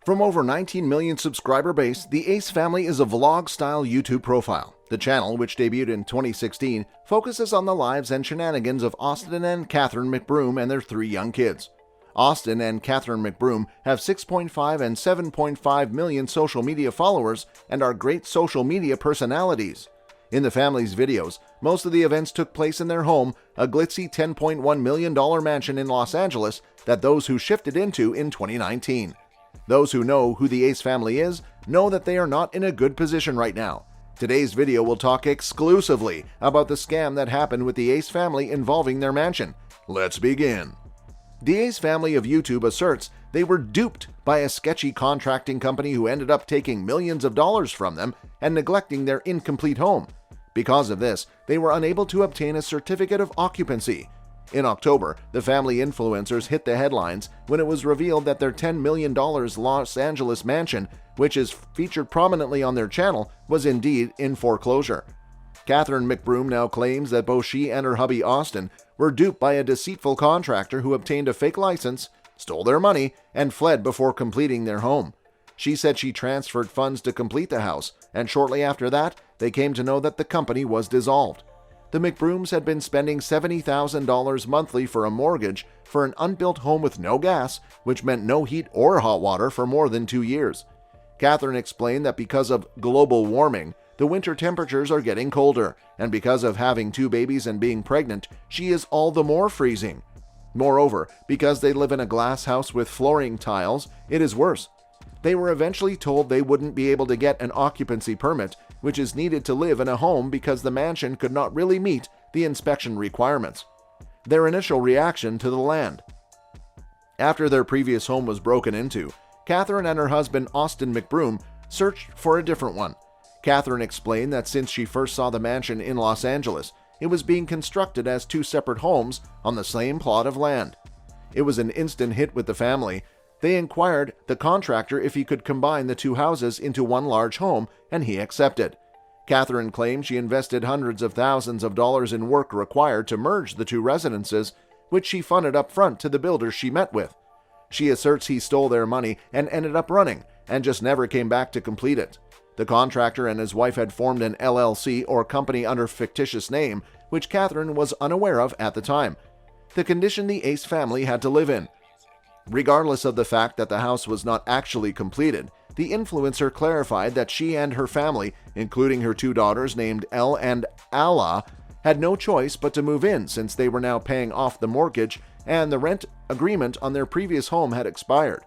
From over 19 million subscriber base, the Ace family is a vlog-style YouTube profile. The channel, which debuted in 2016, focuses on the lives and shenanigans of Austin and Catherine McBroom and their 3 young kids. Austin and Catherine McBroom have 6.5 and 7.5 million social media followers and are great social media personalities. In the family's videos, most of the events took place in their home, a glitzy $10.1 million mansion in Los Angeles that those who shifted into in 2019. Those who know who the Ace family is know that they are not in a good position right now. Today's video will talk exclusively about the scam that happened with the Ace family involving their mansion. Let's begin. The Ace family of YouTube asserts they were duped by a sketchy contracting company who ended up taking millions of dollars from them and neglecting their incomplete home. Because of this, they were unable to obtain a certificate of occupancy. In October, the family influencers hit the headlines when it was revealed that their $10 million Los Angeles mansion, which is featured prominently on their channel, was indeed in foreclosure. Catherine McBroom now claims that both she and her hubby Austin were duped by a deceitful contractor who obtained a fake license, stole their money, and fled before completing their home. She said she transferred funds to complete the house, and shortly after that, they came to know that the company was dissolved. The McBrooms had been spending $70,000 monthly for a mortgage for an unbuilt home with no gas, which meant no heat or hot water for more than 2 years. Catherine explained that because of global warming, the winter temperatures are getting colder, and because of having 2 babies and being pregnant, she is all the more freezing. Moreover, because they live in a glass house with flooring tiles, it is worse. They were eventually told they wouldn't be able to get an occupancy permit, which is needed to live in a home because the mansion could not really meet the inspection requirements. Their initial reaction to the land. After their previous home was broken into, Catherine and her husband Austin McBroom searched for a different one. Catherine explained that since she first saw the mansion in Los Angeles, it was being constructed as 2 separate homes on the same plot of land. It was an instant hit with the family. They inquired the contractor if he could combine the 2 houses into one large home, and he accepted. Catherine claimed she invested hundreds of thousands of dollars in work required to merge the 2 residences, which she funded up front to the builders she met with. She asserts he stole their money and ended up running, and just never came back to complete it. The contractor and his wife had formed an LLC or company under fictitious name, which Catherine was unaware of at the time. The condition the Ace family had to live in. Regardless of the fact that the house was not actually completed, the influencer clarified that she and her family, including her 2 daughters named Elle and Alla, had no choice but to move in since they were now paying off the mortgage and the rent agreement on their previous home had expired.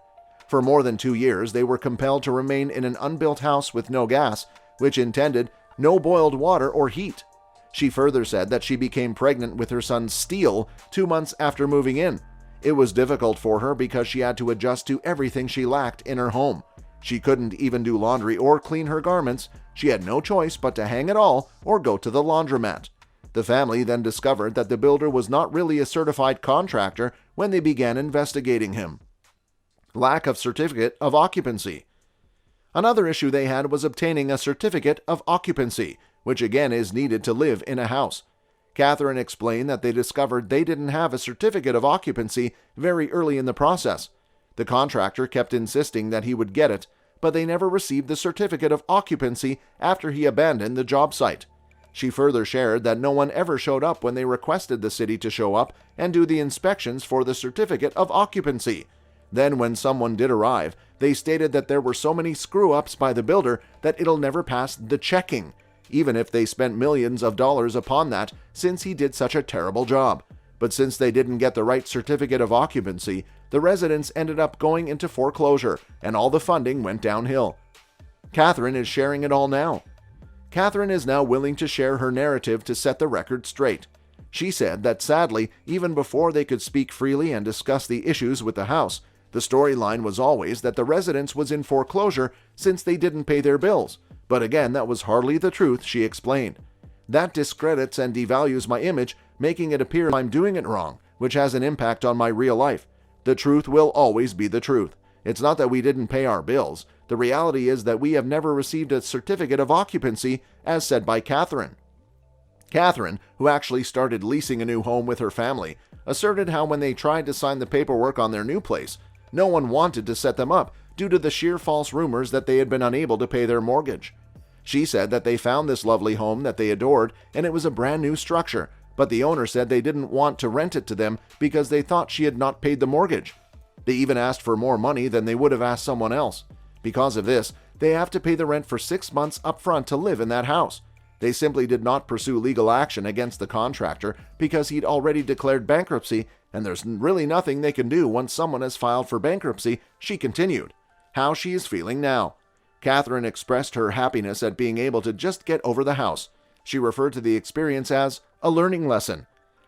For more than 2 years, they were compelled to remain in an unbuilt house with no gas, which intended no boiled water or heat. She further said that she became pregnant with her son Steele 2 months after moving in. It was difficult for her because she had to adjust to everything she lacked in her home. She couldn't even do laundry or clean her garments. She had no choice but to hang it all or go to the laundromat. The family then discovered that the builder was not really a certified contractor when they began investigating him. Lack of certificate of occupancy. Another issue they had was obtaining a certificate of occupancy, which again is needed to live in a house. Catherine explained that they discovered they didn't have a certificate of occupancy very early in the process. The contractor kept insisting that he would get it, but they never received the certificate of occupancy after he abandoned the job site. She further shared that no one ever showed up when they requested the city to show up and do the inspections for the certificate of occupancy. Then when someone did arrive, they stated that there were so many screw-ups by the builder that it'll never pass the checking, even if they spent millions of dollars upon that since he did such a terrible job. But since they didn't get the right certificate of occupancy, the residents ended up going into foreclosure and all the funding went downhill. Catherine is sharing it all now. Catherine is now willing to share her narrative to set the record straight. She said that sadly, even before they could speak freely and discuss the issues with the house, the storyline was always that the residence was in foreclosure since they didn't pay their bills. But again, that was hardly the truth, she explained. That discredits and devalues my image, making it appear I'm doing it wrong, which has an impact on my real life. The truth will always be the truth. It's not that we didn't pay our bills. The reality is that we have never received a certificate of occupancy, as said by Catherine. Catherine, who actually started leasing a new home with her family, asserted how when they tried to sign the paperwork on their new place, no one wanted to set them up due to the sheer false rumors that they had been unable to pay their mortgage. She said that they found this lovely home that they adored and it was a brand new structure, but the owner said they didn't want to rent it to them because they thought she had not paid the mortgage. They even asked for more money than they would have asked someone else. Because of this, they have to pay the rent for 6 months up front to live in that house. They simply did not pursue legal action against the contractor because he'd already declared bankruptcy, and there's really nothing they can do once someone has filed for bankruptcy, she continued. How she is feeling now. Catherine expressed her happiness at being able to just get over the house. She referred to the experience as a learning lesson.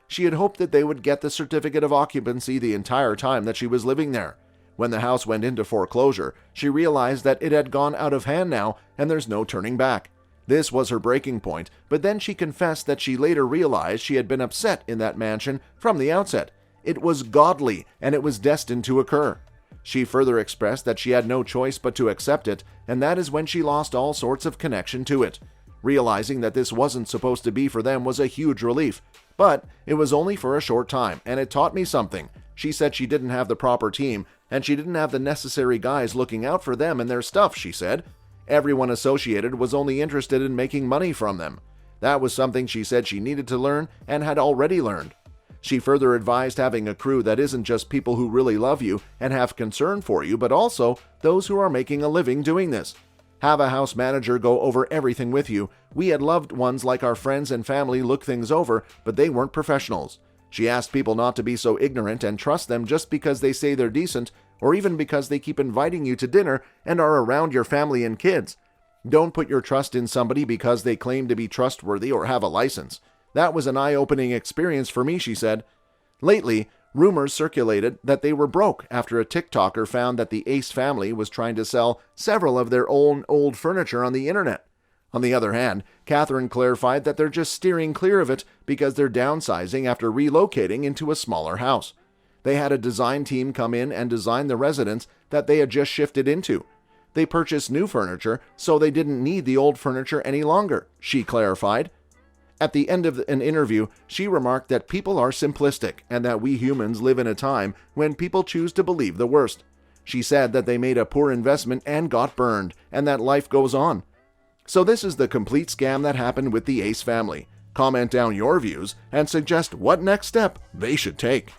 She had hoped that they would get the certificate of occupancy the entire time that she was living there. When the house went into foreclosure, she realized that it had gone out of hand now and there's no turning back. This was her breaking point, but then she confessed that she later realized she had been upset in that mansion from the outset. It was godly and it was destined to occur. She further expressed that she had no choice but to accept it, and that is when she lost all sorts of connection to it. Realizing that this wasn't supposed to be for them was a huge relief, but it was only for a short time, and it taught me something. She said she didn't have the proper team, and she didn't have the necessary guys looking out for them and their stuff, she said. Everyone associated was only interested in making money from them. That was something she said she needed to learn and had already learned. She further advised having a crew that isn't just people who really love you and have concern for you, but also those who are making a living doing this. Have a house manager go over everything with you. We had loved ones like our friends and family look things over, but they weren't professionals. She asked people not to be so ignorant and trust them just because they say they're decent, or even because they keep inviting you to dinner and are around your family and kids. Don't put your trust in somebody because they claim to be trustworthy or have a license. That was an eye-opening experience for me, she said. Lately, rumors circulated that they were broke after a TikToker found that the Ace family was trying to sell several of their own old furniture on the internet. On the other hand, Catherine clarified that they're just steering clear of it because they're downsizing after relocating into a smaller house. They had a design team come in and design the residence that they had just shifted into. They purchased new furniture, so they didn't need the old furniture any longer, she clarified. At the end of an interview, she remarked that people are simplistic and that we humans live in a time when people choose to believe the worst. She said that they made a poor investment and got burned, and that life goes on. So this is the complete scam that happened with the Ace family. Comment down your views and suggest what next step they should take.